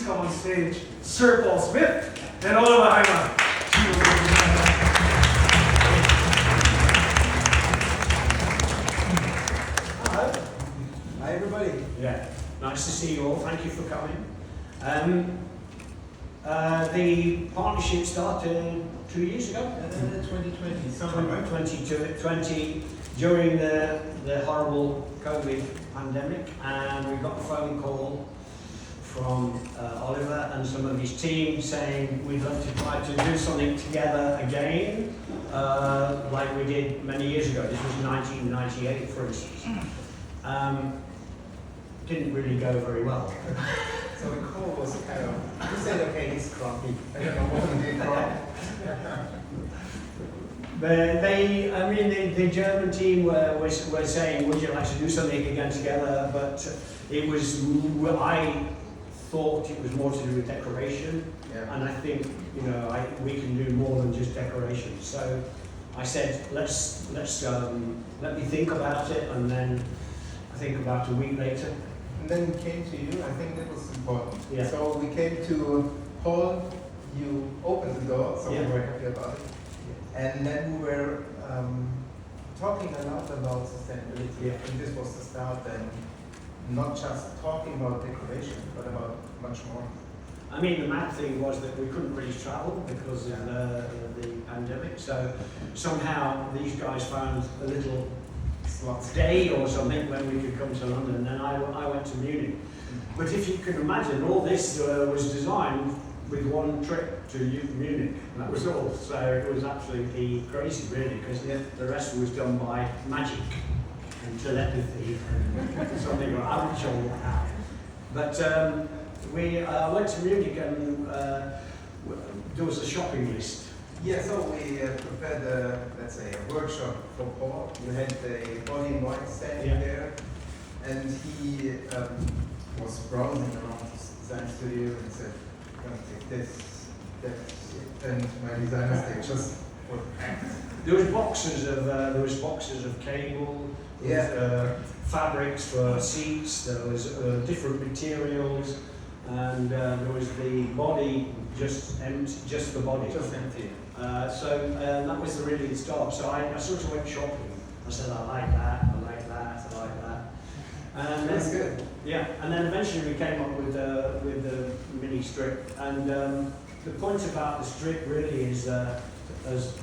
come on stage Sir Paul Smith and Oliver Heimer. Hello. Hi everybody. Yeah, nice to see you all. Thank you for coming. The partnership started 2 years ago. 2020, summer, right? 2020, during the horrible COVID pandemic, and we got a phone call from Oliver and some of his team saying we'd love to try to do something together again, like we did many years ago. This was 1998, for instance. Didn't really go very well. So the call was kind of, you said, okay, he's grumpy. I don't know what he did wrong. The German team were saying, would you like to do something again together? But it was, I thought it was more to do with decoration. Yeah. And I think, we can do more than just decoration. So I said, let me think about it, and then I think about a week later. And then we came to you, I think that was important. Yeah. So we came to Paul, you opened the door, so Yeah. we were happy about it. And then we were talking a lot about sustainability. Yeah. And this was the start then, not just talking about decoration, but about much more. I mean, the mad thing was that we couldn't really travel because of the pandemic. So somehow these guys found a little day or something when we could come to London, and I went to Munich. But if you can imagine, all this was designed with one trip to Munich, and that was all. So it was absolutely crazy, really, because the rest was done by magic and telepathy and something like I'm not sure what happened. But we went to Munich, and there was a shopping list. Yeah, so we prepared let's say, a workshop for Paul. You had a body and white standing there, and he was browsing around his design studio and said, I'm going to take this, and my designers, they just were packed. There was boxes of cable, fabrics for seats, there was different materials, and there was the body just empty, just the body. Just empty. So that was the really start. So I sort of went shopping. I said, I like that, I like that, I like that. And that's good. Yeah, and then eventually we came up with the mini strip. And the point about the strip really is, as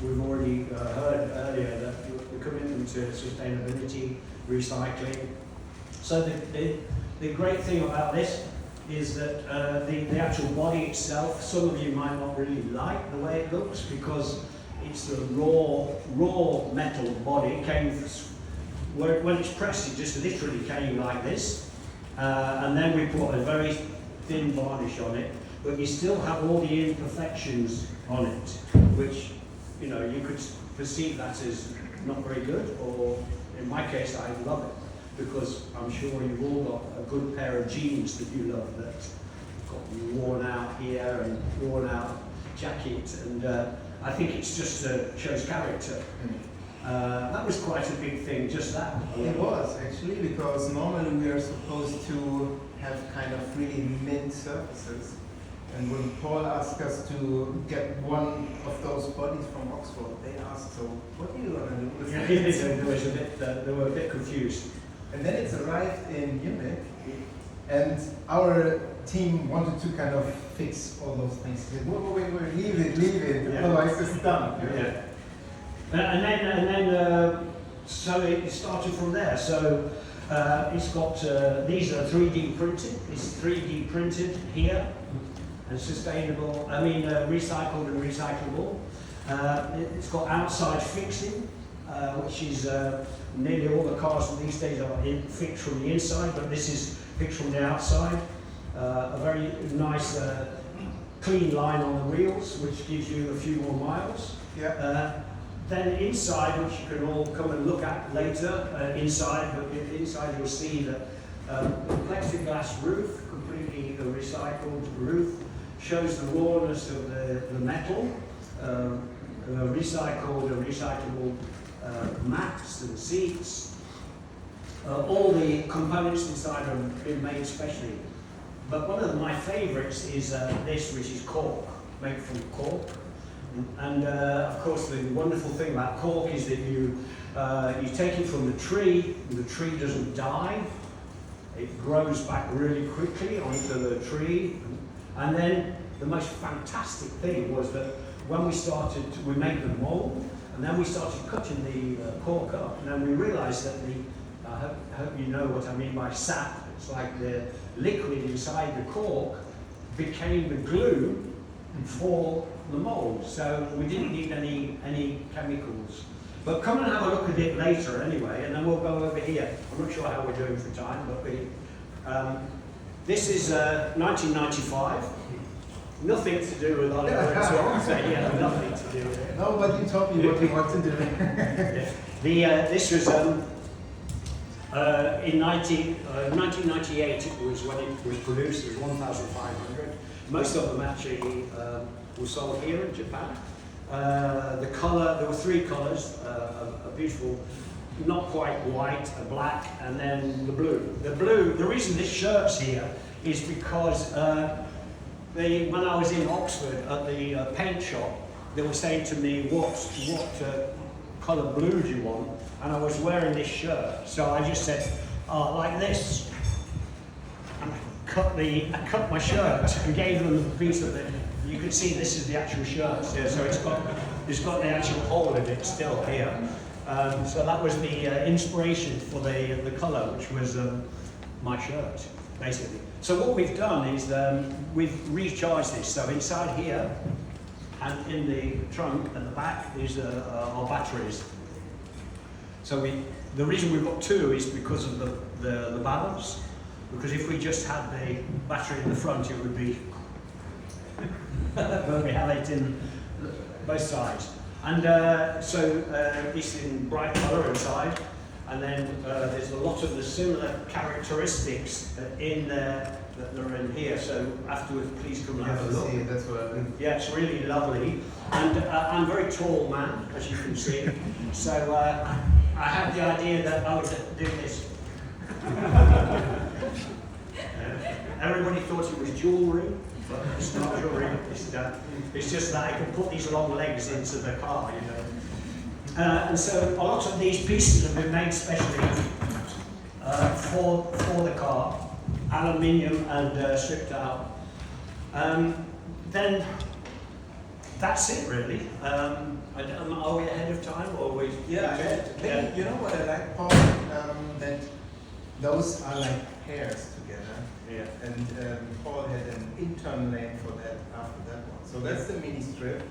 we've already heard earlier, that the commitment to sustainability, recycling. So the great thing about this is that the actual body itself, some of you might not really like the way it looks because it's the raw metal body. It came, when it's pressed, it just literally came like this. And then we put a very thin varnish on it, but you still have all the imperfections on it, which you could perceive that as not very good, or in my case, I love it. Because I'm sure you've all got a good pair of jeans that you love that got worn out here and worn out jacket, and I think it's just shows character. That was quite a big thing, just that. It was actually, because normally we are supposed to have kind of really mint surfaces, and when Paul asked us to get one of those bodies from Oxford, they asked, so what are you going to do with it? They were a bit confused. And then it's arrived in Munich, and our team wanted to kind of fix all those things. They said, wait, leave it, otherwise it's done. Yeah. And then so it started from there. So it's got, these are 3D printed. It's 3D printed here, and sustainable, recycled and recyclable. It's got outside fixing, which is nearly all the cars these days are fixed from the inside, but this is fixed from the outside. A very nice clean line on the wheels, which gives you a few more miles. Yeah. Then inside, which you can all come and look at later, inside you'll see that the plexiglass roof, completely recycled roof, shows the rawness of the metal, recycled and recyclable mats and seats. All the components inside have been made specially but one of my favourites is this, which is cork, made from cork. And of course, the wonderful thing about cork is that you take it from the tree doesn't die. It grows back really quickly onto the tree. And then the most fantastic thing was that when we made the mould, and then we started cutting the cork up, and then we realised that I hope you know what I mean by sap. It's like the liquid inside the cork became the glue for the mould, so we didn't need any chemicals. But come and have a look at it later anyway, and then we'll go over here. I'm not sure how we're doing for time, but this is 1995. Nothing to do with Oliver at all. So, yeah, nothing to do with it. No, but you told me what you want to do. This was in 1998. It was when it was produced. It was 1,500. Most of them actually were sold here in Japan. The colour, there were three colours: a beautiful, not quite white, a black, and then the blue. The reason this shirt's here is because when I was in Oxford at the paint shop, they were saying to me, what colour blue do you want? And I was wearing this shirt, so I just said, like this. And I cut my shirt and gave them a piece of it. You can see this is the actual shirt here, so it's got the actual hole in it still here. So that was the inspiration for the colour, which was my shirt, basically. So what we've done is we've recharged this. So inside here and in the trunk at the back is our batteries. So the reason we've got two is because of the balance. Because if we just had the battery in the front, it would be but we have it in both sides. And so it's in bright colour inside. And then there's a lot of the similar characteristics in there that are in here. So afterwards, please come and have a look. That's what I mean. Yeah, it's really lovely. And I'm a very tall man, as you can see. So I had the idea that I would do this. Everybody thought it was jewellery, but it's not jewellery. It's just that I can put these long legs into the car, you know. And so a lot of these pieces have been made specially for the car, aluminium and stripped out. Then that's it really. Are we ahead of time or are we? Yeah, yeah. You know what I like, Paul? That those are like pairs together. Yeah. And Paul had an intern name for that after that one. So that's the mini strip.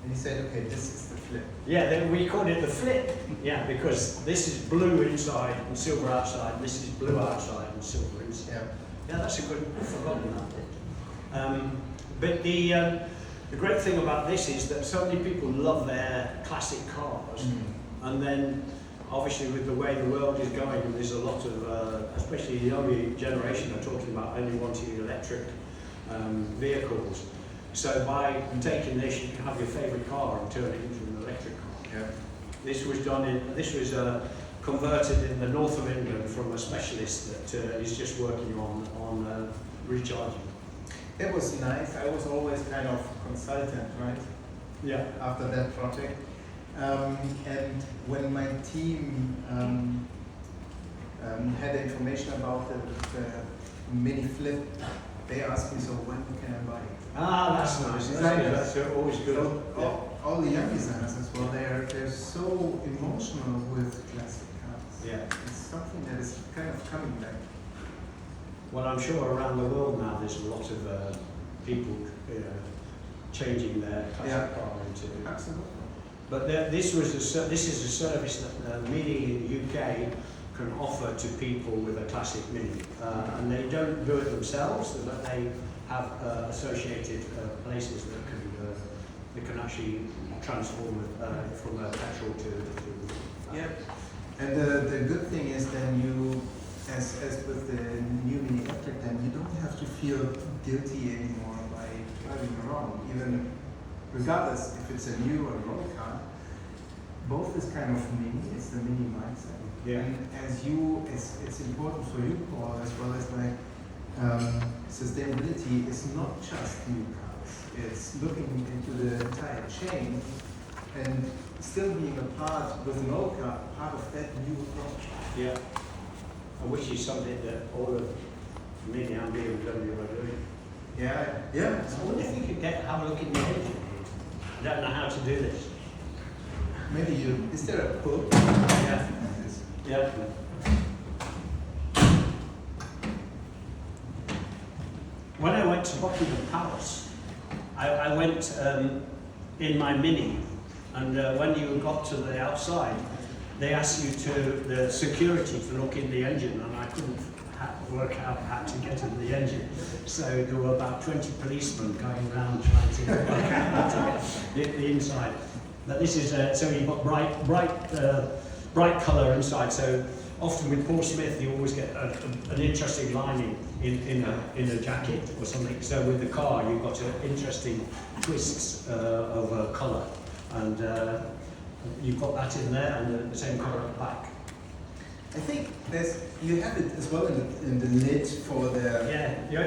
And he said, okay, this is the flip. Yeah, then we called it the flip. Yeah, because this is blue inside and silver outside. And this is blue outside and silver inside. Yeah, that's a good. I've forgotten that bit. But the great thing about this is that so many people love their classic cars, and then obviously with the way the world is going, there's a lot of, especially the younger generation, are talking about only wanting electric vehicles. So by taking this, you can have your favourite car and turn it into an electric car. Yeah. This was converted in the north of England from a specialist that is just working on recharging. It was nice. I was always kind of consultant, right? Yeah. After that project. And when my team had information about the mini flip, they asked me, so when can I buy it? Ah, that's nice. That's always good. So all the young designers as well, they're so emotional with classic cars. Yeah. It's something that is kind of coming back. Well, I'm sure around the world now there's a lot of people changing their classic car into. Absolutely. But this is a service that MINI in the UK can offer to people with a classic MINI, and they don't do it themselves, but they have associated places that can actually transform it from a petrol to. Yeah. And the good thing is then you, as with the new MINI electric, then you don't have to feel guilty anymore by driving around, even regardless if it's a new or an old car. Both is kind of MINI, it's the MINI mindset. Yeah. And it's important for you, Paul, as well as like sustainability is not just new cars. It's looking into the entire chain and still being a part with an old car, part of that new approach. Yeah. Which is something that all of MINI and BMW are doing. Yeah. I wonder if you could have a look in the engine. I don't know how to do this. Maybe you. Is there a pull? Yeah. Yeah. When I went to Buckingham Palace, I went in my MINI, and when you got to the outside, they asked you the security to look in the engine, and I couldn't work out how to get in the engine. So there were about 20 policemen going around trying to work out how to get the inside. But this is so you've got bright colour inside. So often with Paul Smith, you always get an interesting lining in a jacket or something. So with the car, you've got interesting twists of colour, and you've got that in there, and the same colour at the back. I think you have it as well in the lid for the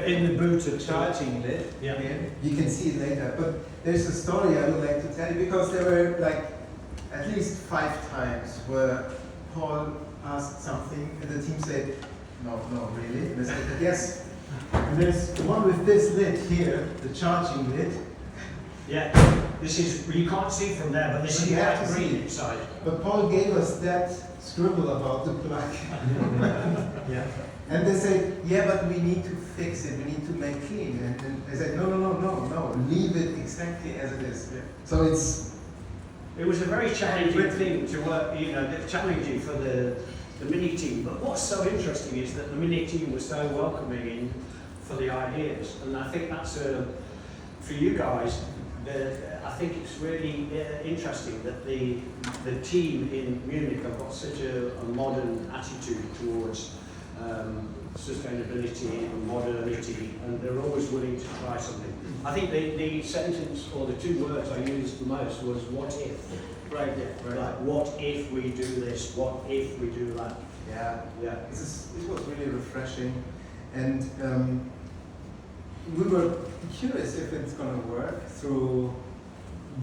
in the boot of charging lid. Yeah. Again. You can see it later. But there's a story I would like to tell you, because there were like at least 5 times where Paul asked something and the team said, no, really? And they said, yes. And there's one with this lid here, the charging lid. Yeah, this is, you can't see from there, but this is have white to green see. inside. But Paul gave us that scribble about the plug. Yeah. And they said, yeah, but we need to fix it, we need to make clean. And they said, no, leave it exactly as it is. Yeah. So it was a very challenging thing to work, challenging for the MINI team. But what's so interesting is that the MINI team was so welcoming for the ideas. And I think that's, for you guys, I think it's really interesting that the team in Munich have got such a modern attitude towards sustainability and modernity, and they're always willing to try something. I think the sentence, or the 2 words I used the most, was "what if." right. Like, what if we do this? What if we do that? Yeah. Yeah. It was really refreshing, and we were curious if it's going to work through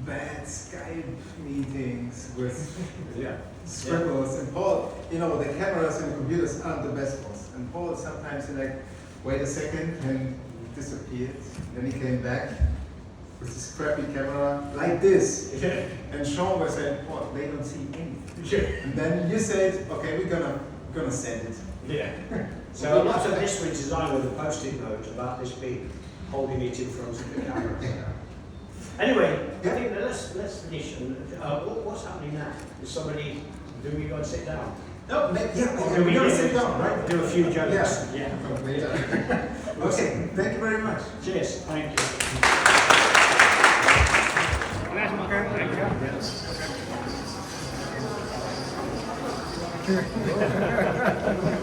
bad Skype meetings with scribbles. And Paul, the cameras and computers aren't the best ones. And Paul sometimes wait a second, and disappeared. Then he came back with this crappy camera like this. Yeah. And Sean was saying, Paul, they don't see anything. And then you said, okay, we're gonna send it. Yeah. So a lot of this was designed with a post-it note about this big, holding it in front of the camera. Anyway, I think let's finish. And what's happening now? Is somebody? Do we go and sit down? No, Do we gonna sit down, right? Do a few jokes. Yeah. Okay. Thank you very much. Cheers. Thank you. Thank you.